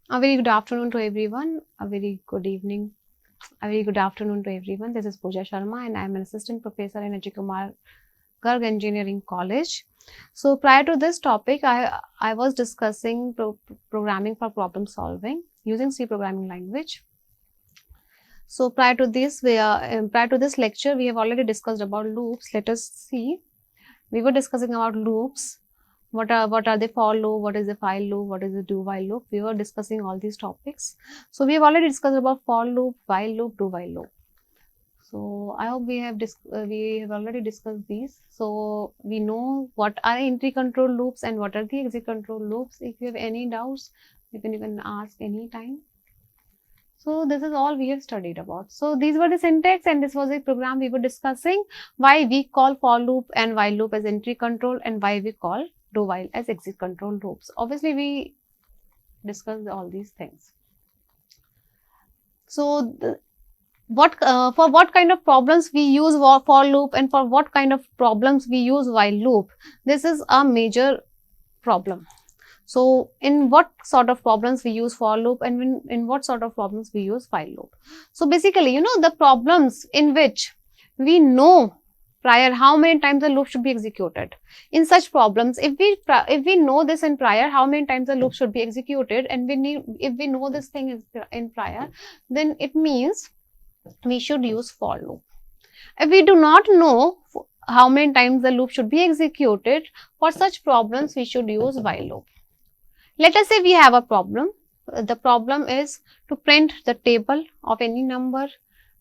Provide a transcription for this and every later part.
A very good afternoon to everyone. A very good evening. A very good afternoon to everyone. This is Pooja Sharma and I am an assistant professor in Ajikumar Garg Engineering College. So prior to this topic, I was discussing programming for problem solving using C programming language. So prior to this lecture, we have already discussed about loops. Let us see. We were discussing about loops. What are they for loop? What is the while loop? What is the do while loop? We were discussing all these topics. So we have already discussed about for loop, while loop, do while loop. So I hope we have already discussed these. So we know what are entry control loops and what are the exit control loops. If you have any doubts, you can ask anytime. So this is all we have studied about. So these were the syntax and this was a program we were discussing why we call for loop and while loop as entry control and why we call do while as exit control loops. Obviously we discussed all these things. So for what kind of problems we use for loop and for what kind of problems we use while loop, this is a major problem. So in what sort of problems we use for loop and in what sort of problems we use while loop. So basically, the problems in which we know prior how many times the loop should be executed. In such problems, if we know this in prior how many times the loop should be executed, and if we know this thing in prior, then it means we should use for loop. If we do not know how many times the loop should be executed, for such problems we should use while loop. Let us say we have a problem. The problem is to print the table of any number,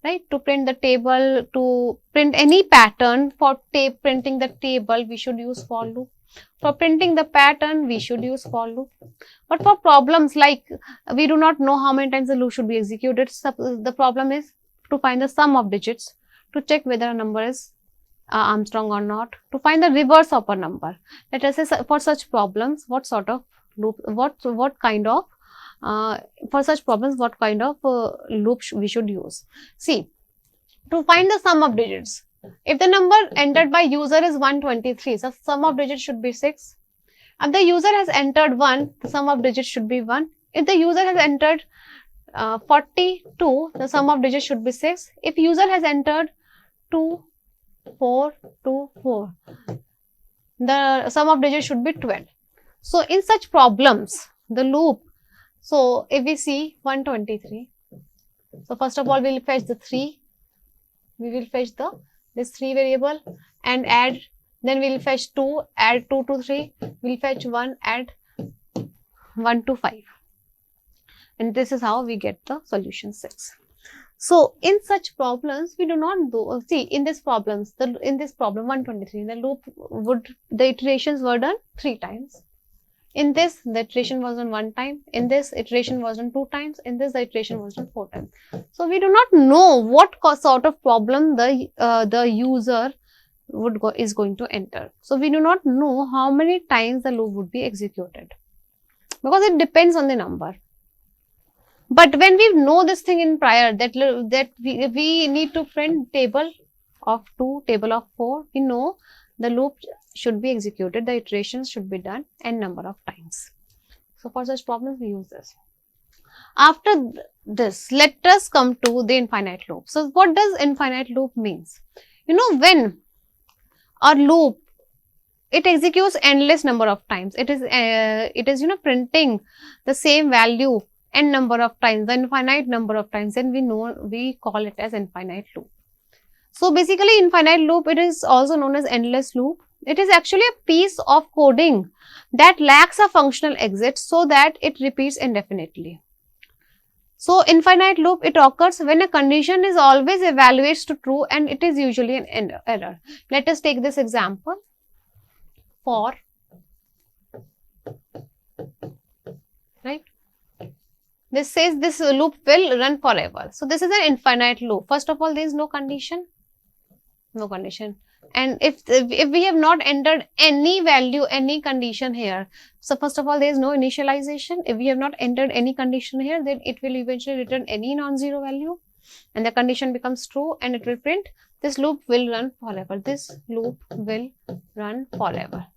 right? To print the table, to print any pattern. For printing the table, we should use for loop. For printing the pattern, we should use for loop. But for problems like we do not know how many times the loop should be executed, the problem is to find the sum of digits, to check whether a number is Armstrong or not, to find the reverse of a number. Let us say for such problems, what sort of loop, what kind of for such problems, what kind of loop we should use. See, to find the sum of digits, if the number entered by user is 123, so sum of digits should be 6. If the user has entered 1, the sum of digits should be 1. If the user has entered 42, the sum of digits should be 6. If user has entered 2, 4, 2, 4, the sum of digits should be 12. So in such problems, the loop, so if we see 123, so first of all we will fetch the 3, we will fetch this 3 variable and add, then we will fetch 2, add 2 to 3, we will fetch 1, add 1 to 5. And this is how we get the solution 6. So in such problems, we do not do, see in this problem 123, the iterations were done 3 times. In this, the iteration was done 1 time. In this, iteration was done 2 times. In this, the iteration was done 4 times. So we do not know what sort of problem the user is going to enter. So we do not know how many times the loop would be executed, because it depends on the number. But when we know this thing in prior, that we need to print table of 2, table of 4, we know the loop should be executed, the iterations should be done n number of times. So for such problems, we use this. After this, let us come to the infinite loop. So what does infinite loop means? When a loop, it executes endless number of times. It is printing the same value n number of times, the infinite number of times, then we call it as infinite loop. So basically infinite loop, it is also known as endless loop. It is actually a piece of coding that lacks a functional exit so that it repeats indefinitely. So infinite loop, it occurs when a condition is always evaluates to true and it is usually an error. Let us take this example. For, right? This says this loop will run forever. So this is an infinite loop. First of all, there is no condition. No condition. And if we have not entered any value, any condition here, so first of all, there is no initialization. If we have not entered any condition here, then it will eventually return any non-zero value and the condition becomes true and it will print this loop will run forever. This loop will run forever.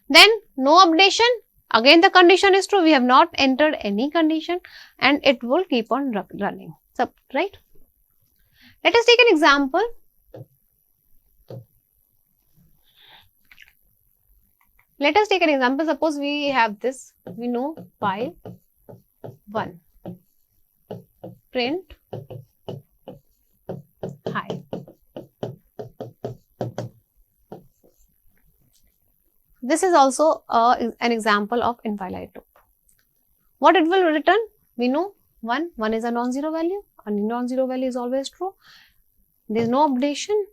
Then no updation, Again the condition is true, we have not entered any condition, and it will keep on running. So, right? Let us take an example. Let us take an example. Suppose we have this, we know while 1 print hi. This is also an example of infinite loop. What it will return? We know 1 is a non-zero value, and non-zero value is always true. There is no updation,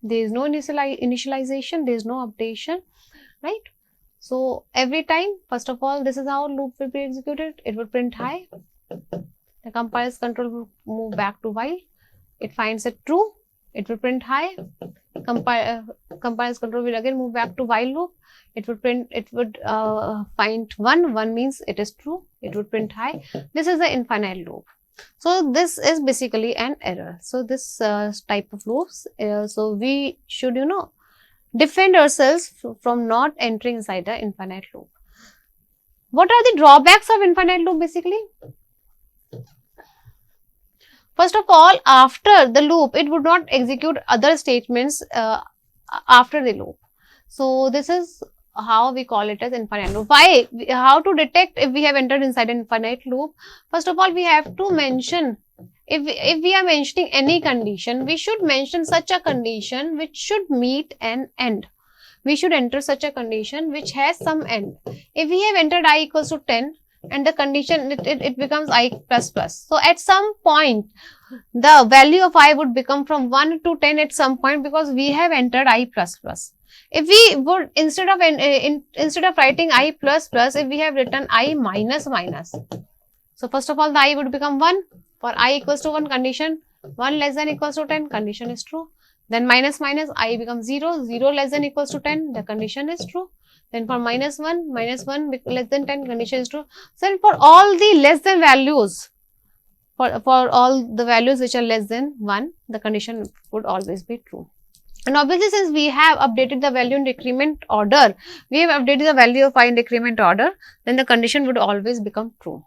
there is no initialization, there is no updation, right? So every time, first of all, this is how loop will be executed. It will print hi. The compiler's control will move back to while. It finds it true. It will print hi. Compiler's control will again move back to while loop. It would print. It would find 1. 1 means it is true. It would print hi. This is the infinite loop. So this is basically an error. So this type of loops. So we should, defend ourselves from not entering inside the infinite loop. What are the drawbacks of infinite loop basically? First of all, after the loop, it would not execute other statements after the loop. So this is how we call it as infinite loop. Why? How to detect if we have entered inside an infinite loop? First of all, we have to mention, if we are mentioning any condition, we should mention such a condition which should meet an end. We should enter such a condition which has some end. If we have entered I equals to 10 and the condition, it becomes I plus plus. So at some point, the value of I would become from 1 to 10 at some point, because we have entered I plus plus. If we would, instead of writing I plus plus, if we have written I minus minus. So first of all, the I would become 1. For I equals to 1 condition, 1 less than equals to 10, condition is true. Then minus minus, I becomes 0, 0 less than equals to 10, the condition is true. Then for minus 1 less than 10, condition is true. So for all the less than values, for all the values which are less than 1, the condition would always be true. And obviously, since we have updated the value in decrement order, we have updated the value of I in decrement order, then the condition would always become true.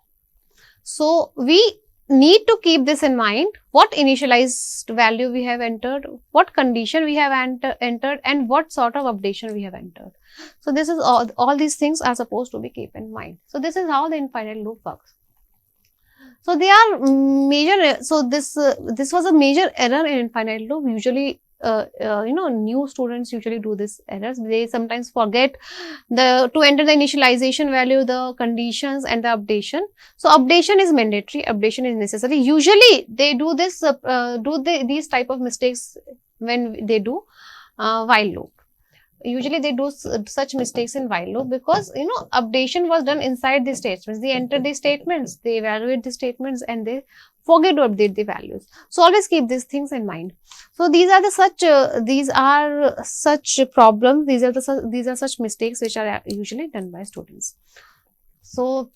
So we need to keep this in mind, what initialized value we have entered, what condition we have entered, and what sort of updation we have entered. So this is all these things are supposed to be kept in mind. So this is how the infinite loop works. So they are major. So this was a major error in infinite loop. Usually, new students usually do this errors. They sometimes forget to enter the initialization value, the conditions, and the updation. So updation is mandatory. Updation is necessary. Usually, they do this. These type of mistakes when they do while loop. Usually they do such mistakes in while loop, because updation was done inside the statements. They enter the statements, they evaluate the statements, and they forget to update the values. So always keep these things in mind. So these are such problems. These are such mistakes which are usually done by students. So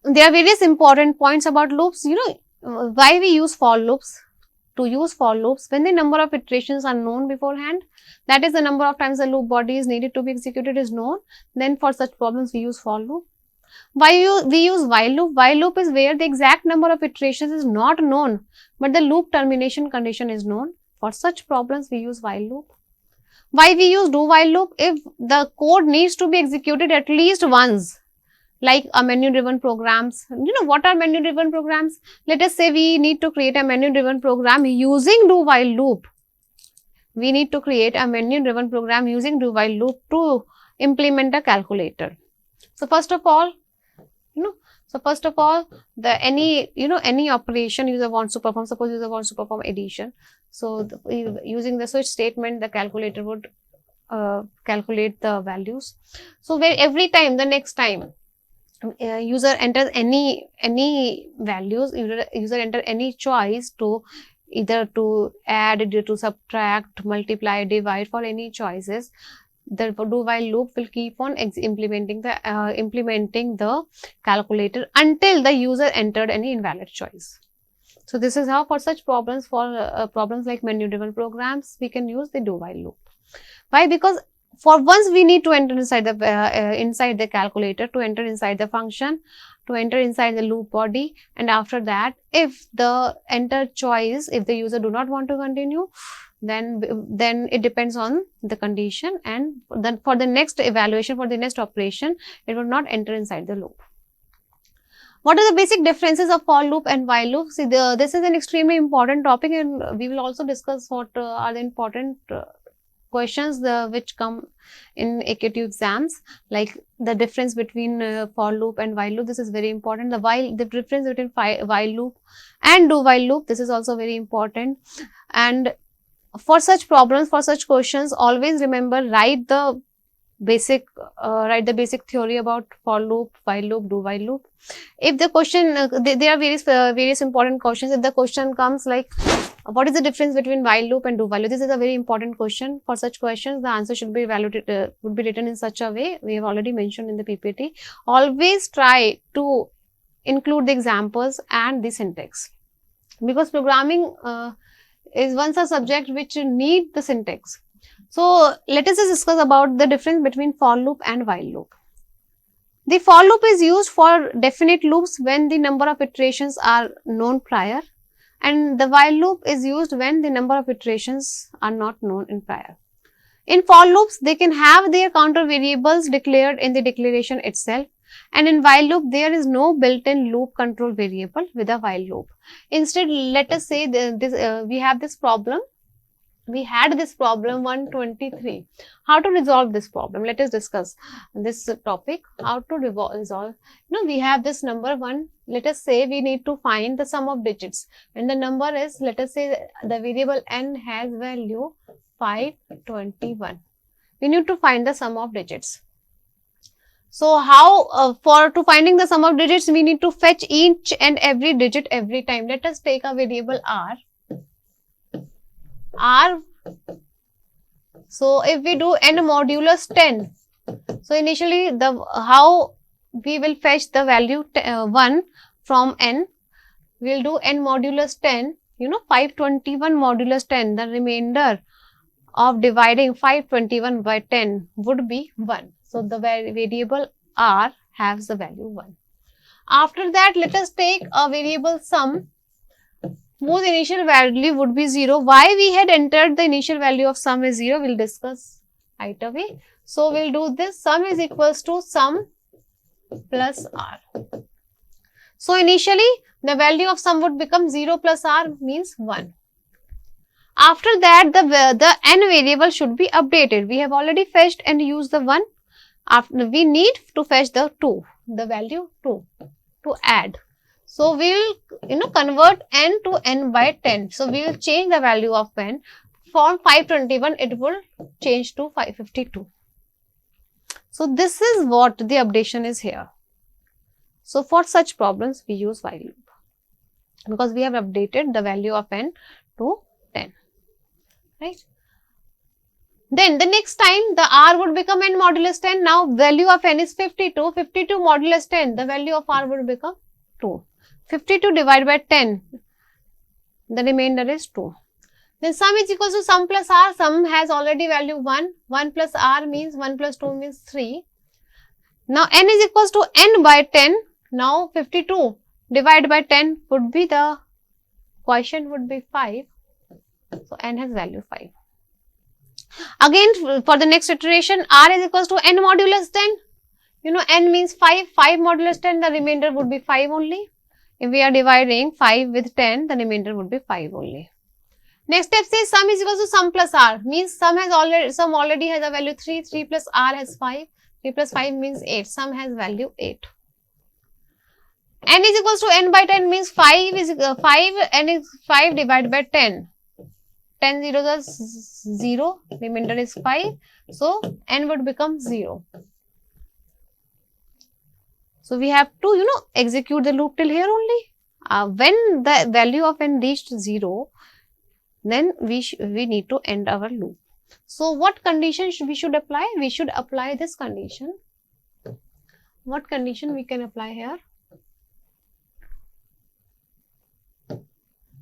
there are various important points about loops. Why we use for loops. To use for loops, when the number of iterations are known beforehand, that is the number of times the loop body is needed to be executed is known, then for such problems we use for loop. Why we use while loop? While loop is where the exact number of iterations is not known, but the loop termination condition is known. For such problems we use while loop. Why we use do while loop? If the code needs to be executed at least once, like a menu driven programs. What are menu driven programs? Let us say we need to create a menu driven program using do while loop. We need to create a menu driven program using do while loop to implement a calculator. So first of all, any operation user wants to perform, suppose user wants to perform addition. So using the switch statement, the calculator would calculate the values. So where every time, the next time, user enters any values, user enter any choice to either to add, either to subtract, multiply, divide, for any choices, the do while loop will keep on implementing the calculator until the user entered any invalid choice. So this is how for such problems, for problems like menu driven programs, we can use the do while loop. Why? Because for once we need to enter inside the calculator, to enter inside the function, to enter inside the loop body, and after that, if the enter choice, if the user do not want to continue, then it depends on the condition, and then for the next evaluation, for the next operation, it will not enter inside the loop. What are the basic differences of for loop and while loop? See, this is an extremely important topic, and we will also discuss what are the important questions which come in AKTU exams, like the difference between for loop and while loop. This is very important. The difference between while loop and do while loop, this is also very important. And for such problems, for such questions, always remember, write the basic theory about for loop, while loop, do while loop. If the question, there are various important questions. If the question comes like, what is the difference between while loop and do while loop? This is a very important question. For such questions, the answer should be evaluated, would be written in such a way. We have already mentioned in the PPT. Always try to include the examples and the syntax, because programming is one such subject which need the syntax. So let us just discuss about the difference between for loop and while loop. The for loop is used for definite loops when the number of iterations are known prior, and the while loop is used when the number of iterations are not known in prior. In for loops, they can have their counter variables declared in the declaration itself, and in while loop, there is no built-in loop control variable with a while loop. Instead, let us say we have this problem. We had this problem 123. How to resolve this problem? Let us discuss this topic. How to resolve? We have this number 1. Let us say we need to find the sum of digits. And the number is, let us say the variable n has value 521. We need to find the sum of digits. So how, to finding the sum of digits, we need to fetch each and every digit every time. Let us take a variable r. So if we do n modulus 10, so initially how we will fetch the value 1 from n, we will do n modulus 10, 521 modulus 10, the remainder of dividing 521 by 10 would be 1. So the variable r has the value 1. After that, let us take a variable sum whose initial value would be 0. Why we had entered the initial value of sum is 0, we will discuss right away. So, we will do this, sum is equals to sum plus r. So, initially the value of sum would become 0 plus r means 1. After that, the n variable should be updated. We have already fetched and used the 1. After, we need to fetch the 2, the value 2 to add. So, we will convert n to n by 10. So, we will change the value of n. From 521, it will change to 552. So, this is what the updation is here. So, for such problems, we use while loop, because we have updated the value of n to 10, right. Then, the next time, the r would become n modulus 10. Now, value of n is 52. 52 modulus 10, the value of r would become 2. 52 divided by 10, the remainder is 2. Then sum is equals to sum plus r. Sum has already value 1. 1 plus r means 1 plus 2 means 3. Now n is equals to n by 10. Now 52 divided by 10 would be, the quotient would be 5. So n has value 5. Again, for the next iteration, r is equals to n modulus 10. N means 5. 5 modulus 10, the remainder would be 5 only. If we are dividing 5 with 10, the remainder would be 5 only. Next step says sum is equals to sum plus r, means sum already has a value 3, 3 plus r has 5, 3 plus 5 means 8, sum has value 8. N is equals to n by 10 means 5 is 5, n is 5 divided by 10. 10 zeros are 0, remainder is 5, so n would become 0. So, we have to, execute the loop till here only. When the value of n reached 0, then we need to end our loop. So, what condition we should apply? We should apply this condition. What condition we can apply here?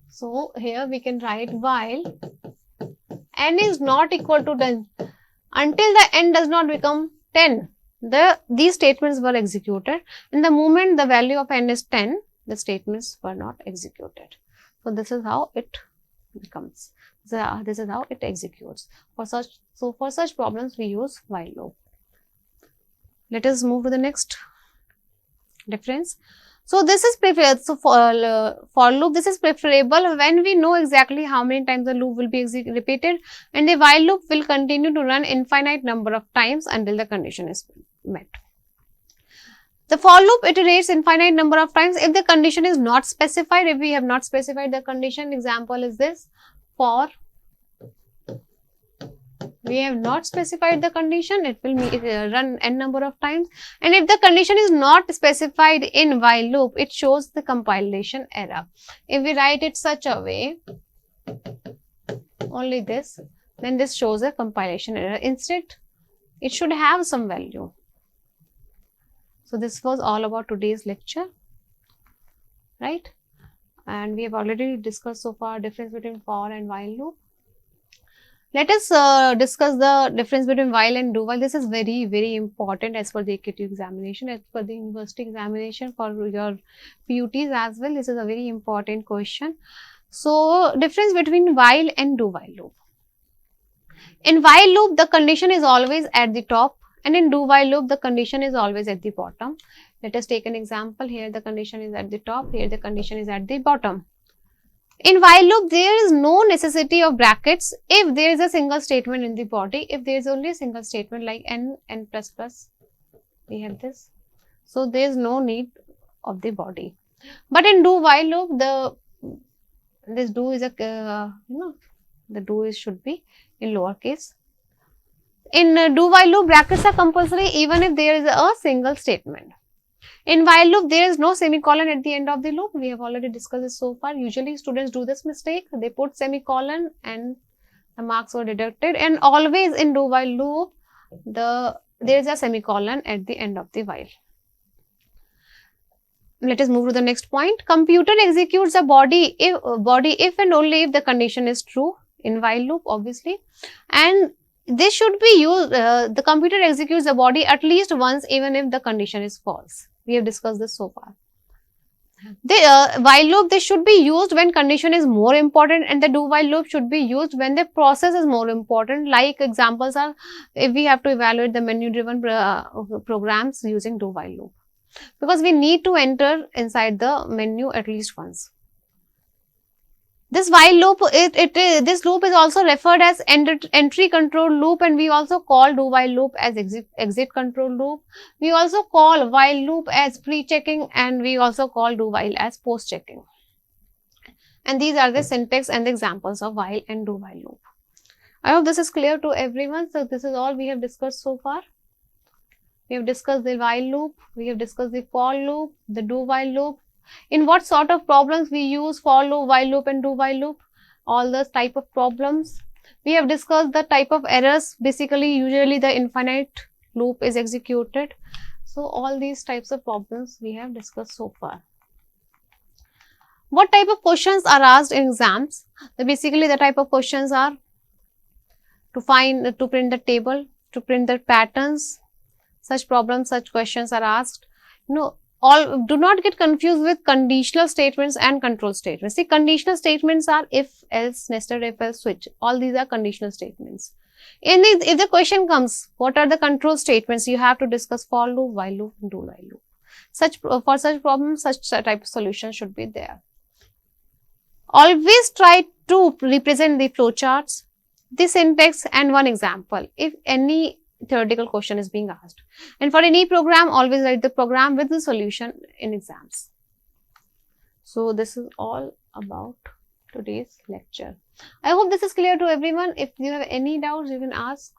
So, here we can write while n is not equal to 10. Until the n does not become 10, these statements were executed. And the moment the value of n is 10, the statements were not executed. So this is how it becomes. This is how it executes. For such problems, we use while loop. Let us move to the next difference. So this is preferred. So for loop, this is preferable when we know exactly how many times the loop will be repeated, and the while loop will continue to run infinite number of times until the condition is met. The for loop iterates infinite number of times if the condition is not specified. If we have not specified the condition, example is this: for we have not specified the condition, it will run n number of times. And if the condition is not specified in while loop, it shows the compilation error. If we write it such a way, only this, then this shows a compilation error. Instead, it should have some value. So this was all about today's lecture, right? And we have already discussed so far difference between for and while loop. Let us discuss the difference between while and do while. This is very, very important as per the AKGEC examination, as per the university examination for your PUTs as well. This is a very important question. So, difference between while and do while loop. In while loop, the condition is always at the top, and in do while loop, the condition is always at the bottom. Let us take an example. Here the condition is at the top, here the condition is at the bottom. In while loop, there is no necessity of brackets if there is a single statement in the body. If there is only a single statement like n, n plus plus, we have this. So, there is no need of the body. But in do while loop, this do is a, the do is should be in lowercase. In do while loop, brackets are compulsory even if there is a single statement. In while loop, there is no semicolon at the end of the loop. We have already discussed this so far. Usually, students do this mistake. They put semicolon and the marks were deducted. And always in do while loop, there is a semicolon at the end of the while. Let us move to the next point. Computer executes a body if and only if the condition is true in while loop, obviously. And this should be used, the computer executes the body at least once even if the condition is false. We have discussed this so far. The while loop, this should be used when condition is more important, and the do while loop should be used when the process is more important. Like examples are, if we have to evaluate the menu driven programs using do while loop, because we need to enter inside the menu at least once. This while loop, this loop is also referred as entry control loop, and we also call do while loop as exit control loop. We also call while loop as pre-checking, and we also call do while as post-checking. And these are the syntax and the examples of while and do while loop. I hope this is clear to everyone. So this is all we have discussed so far. We have discussed the while loop, we have discussed the for loop, the do while loop. In what sort of problems we use for loop, while loop and do while loop, all those type of problems. We have discussed the type of errors. Basically, usually the infinite loop is executed. So, all these types of problems we have discussed so far. What type of questions are asked in exams? Basically, the type of questions are to print the table, to print the patterns. Such problems, such questions are asked. Do not get confused with conditional statements and control statements. See, conditional statements are if, else, nested, if, else, switch. All these are conditional statements. If the question comes, what are the control statements? You have to discuss for loop, while loop, and do while loop. For such problems, such type of solution should be there. Always try to represent the flowcharts, the syntax, and one example if any theoretical question is being asked. And for any program, always write the program with the solution in exams. So this is all about today's lecture. I hope this is clear to everyone. If you have any doubts, you can ask.